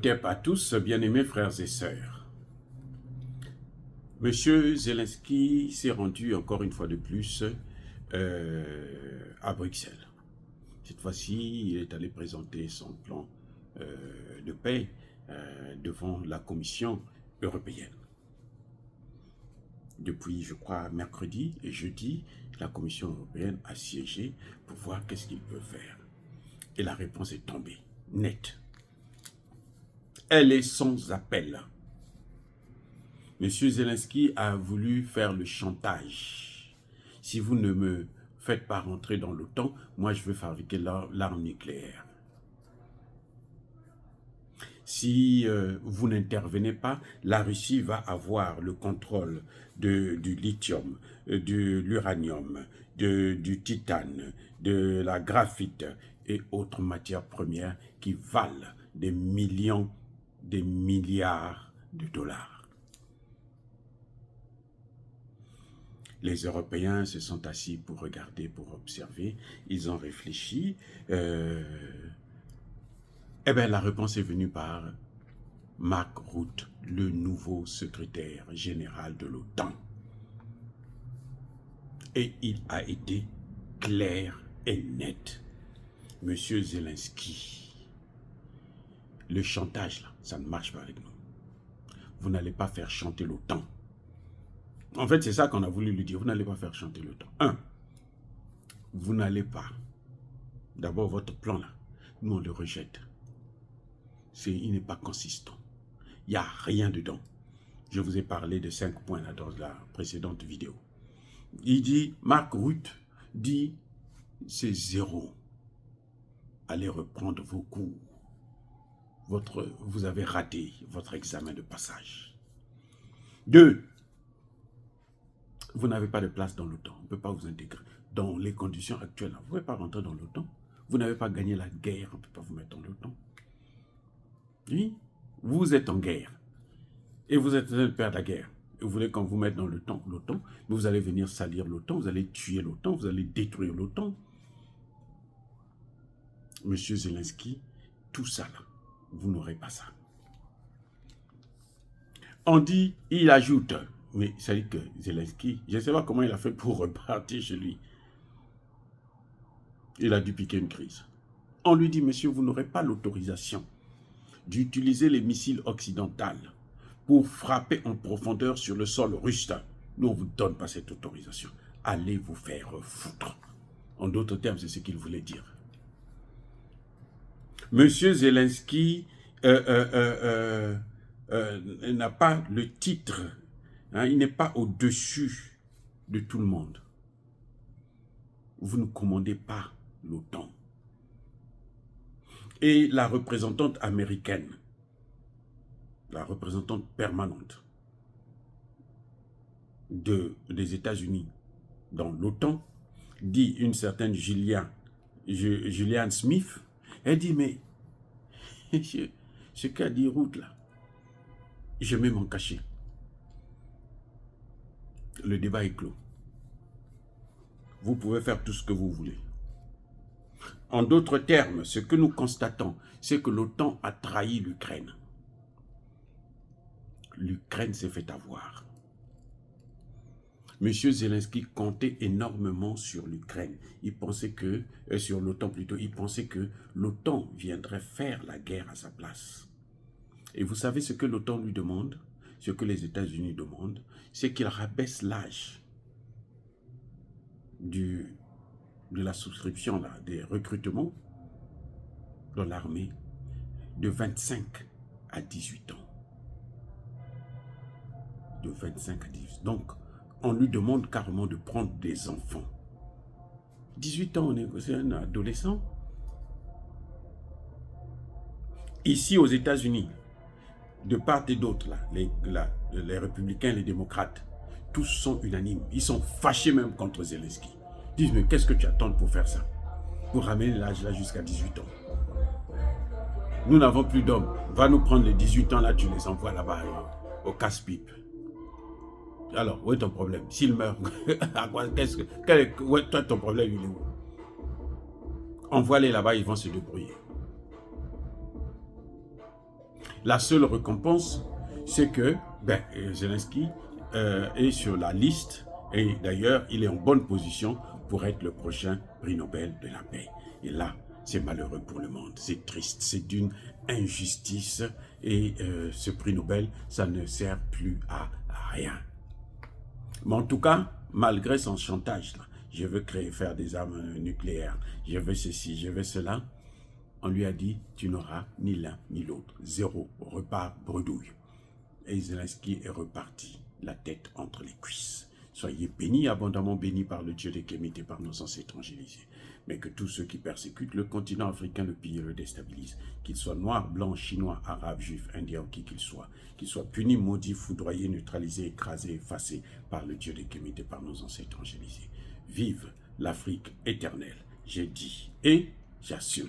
À tous, bien-aimés frères et sœurs. Monsieur Zelensky s'est rendu encore une fois de plus à Bruxelles. Cette fois-ci, il est allé présenter son plan de paix devant la Commission européenne. Depuis, je crois, mercredi et jeudi, la Commission européenne a siégé pour voir qu'est-ce qu'il peut faire. Et la réponse est tombée, nette. Elle est sans appel. Monsieur Zelensky a voulu faire le chantage. Si vous ne me faites pas rentrer dans l'OTAN, moi je veux fabriquer l'arme nucléaire. Si vous n'intervenez pas, la Russie va avoir le contrôle du lithium, de l'uranium, du titane, de la graphite et autres matières premières qui valent des millions, des milliards de dollars. Les Européens se sont assis pour regarder, pour observer. Ils ont réfléchi. Eh bien, la réponse est venue par Mark Rutte, le nouveau secrétaire général de l'OTAN. Et il a été clair et net. Monsieur Zelensky, le chantage, là, ça ne marche pas avec nous. Vous n'allez pas faire chanter l'OTAN. En fait, c'est ça qu'on a voulu lui dire. Vous n'allez pas faire chanter l'OTAN. Vous n'allez pas. D'abord, votre plan là, nous on le rejette. Il n'est pas consistant. Il n'y a rien dedans. Je vous ai parlé de 5 points là dans la précédente vidéo. Il dit, Mark Rutte dit, c'est zéro. Allez reprendre vos cours. Vous avez raté votre examen de passage. 2. Vous n'avez pas de place dans l'OTAN. On ne peut pas vous intégrer. Dans les conditions actuelles, vous ne pouvez pas rentrer dans l'OTAN. Vous n'avez pas gagné la guerre. On ne peut pas vous mettre dans l'OTAN. Oui, vous êtes en guerre. Et vous êtes en train de perdre la guerre. Et vous voulez qu'on vous mette dans l'OTAN, mais vous allez venir salir l'OTAN, vous allez tuer l'OTAN, vous allez détruire l'OTAN. Monsieur Zelensky, tout ça là, vous n'aurez pas ça. On dit, il ajoute, mais ça dit que Zelensky, je ne sais pas comment il a fait pour repartir chez lui. Il a dû piquer une crise. On lui dit, monsieur, vous n'aurez pas l'autorisation d'utiliser les missiles occidentaux pour frapper en profondeur sur le sol russe. Nous, on ne vous donne pas cette autorisation. Allez vous faire foutre. En d'autres termes, c'est ce qu'il voulait dire. Monsieur Zelensky n'a pas le titre. Il n'est pas au-dessus de tout le monde. Vous ne commandez pas l'OTAN. Et la représentante américaine, la représentante permanente des États-Unis dans l'OTAN, dit une certaine Gillian Smith, elle dit, mais ce qu'a dit Rutte là, je vais m'en cacher. Le débat est clos. Vous pouvez faire tout ce que vous voulez. En d'autres termes, ce que nous constatons, c'est que l'OTAN a trahi l'Ukraine. L'Ukraine s'est fait avoir. Monsieur Zelensky comptait énormément sur l'Ukraine. Il pensait que, sur l'OTAN plutôt, il pensait que l'OTAN viendrait faire la guerre à sa place. Et vous savez ce que l'OTAN lui demande, ce que les États-Unis demandent, c'est qu'il rabaisse l'âge de la souscription, là, des recrutements dans l'armée de 25 à 18 ans. De 25 à 18 ans. Donc, on lui demande carrément de prendre des enfants. 18 ans, c'est un adolescent. Ici, aux États-Unis, de part et d'autre, les républicains, les démocrates, tous sont unanimes. Ils sont fâchés même contre Zelensky. Ils disent, mais qu'est-ce que tu attends pour faire ça? Pour ramener l'âge là jusqu'à 18 ans. Nous n'avons plus d'hommes. Va nous prendre les 18 ans là, tu les envoies là-bas au casse-pipe. Alors, où est ton problème? S'il meurt, toi, ton problème, il est où? Envoie-les là-bas, ils vont se débrouiller. La seule récompense, c'est que Zelensky est sur la liste et d'ailleurs, il est en bonne position pour être le prochain prix Nobel de la paix. Et là, c'est malheureux pour le monde, c'est triste, c'est d'une injustice et ce prix Nobel, ça ne sert plus à rien. Mais en tout cas, malgré son chantage, là, je veux faire des armes nucléaires, je veux ceci, je veux cela, on lui a dit, tu n'auras ni l'un ni l'autre, zéro, repart bredouille. Et Zelensky est reparti, la tête entre les cuisses. Soyez bénis, abondamment bénis par le Dieu des Kémites et par nos ancêtres angélisés. Mais que tous ceux qui persécutent le continent africain, le pillent et le déstabilisent, qu'ils soient noirs, blancs, chinois, arabes, juifs, indiens, qui qu'ils soient punis, maudits, foudroyés, neutralisés, écrasés, effacés par le Dieu des Kémites et par nos ancêtres angélisés. Vive l'Afrique éternelle, j'ai dit et j'assume.